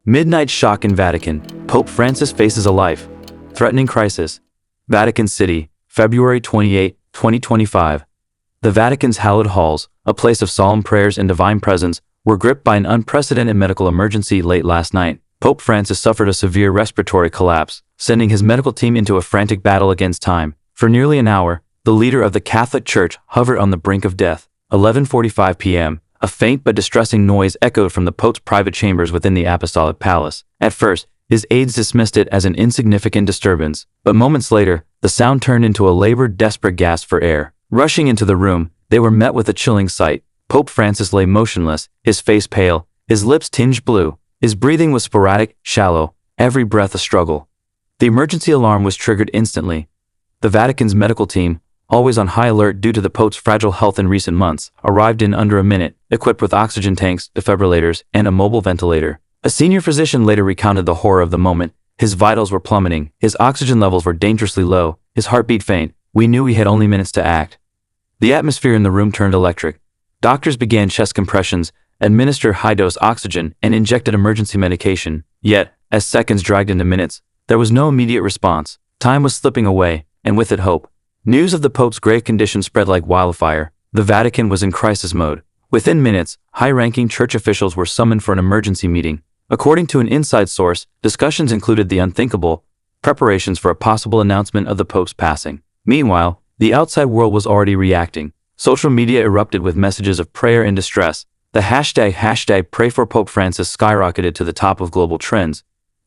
Midnight shock in Vatican. Pope Francis faces a life-threatening crisis. Vatican City, February 28, 2025. The Vatican's hallowed halls, a place of solemn prayers and divine presence, were gripped by an unprecedented medical emergency late last night. Pope Francis suffered a severe respiratory collapse, sending his medical team into a frantic battle against time. For nearly an hour, the leader of the Catholic Church hovered on the brink of death. 11:45 p.m., a faint but distressing noise echoed from the Pope's private chambers within the Apostolic Palace. At first, his aides dismissed it as an insignificant disturbance, but moments later, the sound turned into a labored, desperate gasp for air. Rushing into the room, they were met with a chilling sight. Pope Francis lay motionless, his face pale, his lips tinged blue. His breathing was sporadic, shallow, every breath a struggle. The emergency alarm was triggered instantly. The Vatican's medical team, always on high alert due to the Pope's fragile health in recent months, arrived in under a minute, equipped with oxygen tanks, defibrillators, and a mobile ventilator. A senior physician later recounted the horror of the moment. His vitals were plummeting, his oxygen levels were dangerously low, his heartbeat faint. We knew we had only minutes to act. The atmosphere in the room turned electric. Doctors began chest compressions, administered high-dose oxygen, and injected emergency medication. Yet, as seconds dragged into minutes, there was no immediate response. Time was slipping away, and with it hope. News of the Pope's grave condition spread like wildfire. The Vatican was in crisis mode. Within minutes, high-ranking church officials were summoned for an emergency meeting. According to an inside source, discussions included the unthinkable: preparations for a possible announcement of the Pope's passing. Meanwhile, the outside world was already reacting. Social media erupted with messages of prayer and distress. The hashtag Pray for Pope Francis skyrocketed to the top of global trends.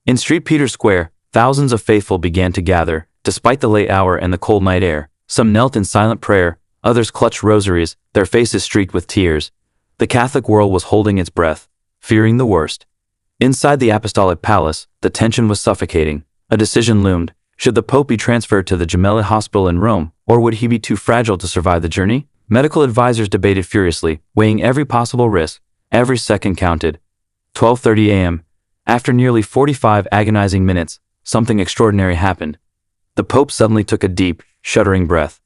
In St. Peter's Square, thousands of faithful began to gather. Despite the late hour and the cold night air, some knelt in silent prayer, others clutched rosaries, their faces streaked with tears. The Catholic world was holding its breath, fearing the worst. Inside the Apostolic Palace, the tension was suffocating. A decision loomed. Should the Pope be transferred to the Gemelli Hospital in Rome, or would he be too fragile to survive the journey? Medical advisors debated furiously, weighing every possible risk. Every second counted. 12:30 a.m. After nearly 45 agonizing minutes, something extraordinary happened. The Pope suddenly took a deep, shuddering breath.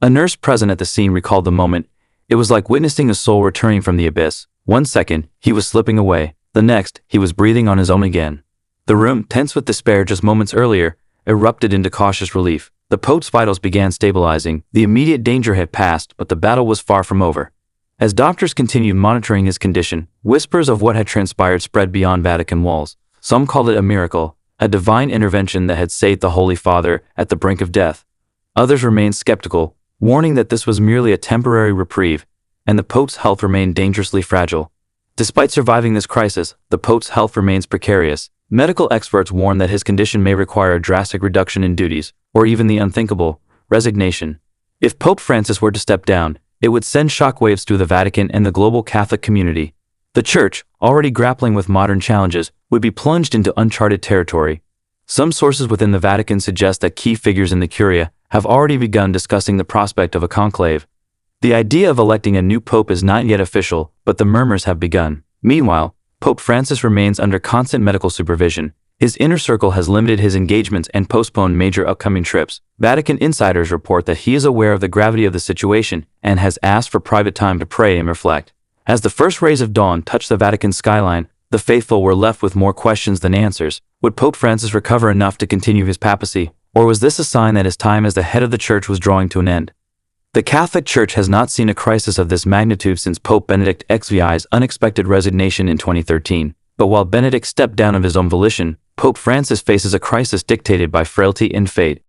A nurse present at the scene recalled the moment. It was like witnessing a soul returning from the abyss. 1 second, he was slipping away. The next, he was breathing on his own again. The room, tense with despair just moments earlier, erupted into cautious relief. The Pope's vitals began stabilizing. The immediate danger had passed, but the battle was far from over. As doctors continued monitoring his condition, whispers of what had transpired spread beyond Vatican walls. Some called it a miracle, a divine intervention that had saved the Holy Father at the brink of death. Others remained skeptical, warning that this was merely a temporary reprieve, and the Pope's health remained dangerously fragile. Despite surviving this crisis, the Pope's health remains precarious. Medical experts warn that his condition may require a drastic reduction in duties, or even the unthinkable, resignation. If Pope Francis were to step down, it would send shockwaves through the Vatican and the global Catholic community. The Church, already grappling with modern challenges, would be plunged into uncharted territory. Some sources within the Vatican suggest that key figures in the Curia have already begun discussing the prospect of a conclave. The idea of electing a new pope is not yet official, but the murmurs have begun. Meanwhile, Pope Francis remains under constant medical supervision. His inner circle has limited his engagements and postponed major upcoming trips. Vatican insiders report that he is aware of the gravity of the situation and has asked for private time to pray and reflect. As the first rays of dawn touched the Vatican skyline, the faithful were left with more questions than answers. Would Pope Francis recover enough to continue his papacy, or was this a sign that his time as the head of the Church was drawing to an end? The Catholic Church has not seen a crisis of this magnitude since Pope Benedict XVI's unexpected resignation in 2013. But while Benedict stepped down of his own volition, Pope Francis faces a crisis dictated by frailty and fate.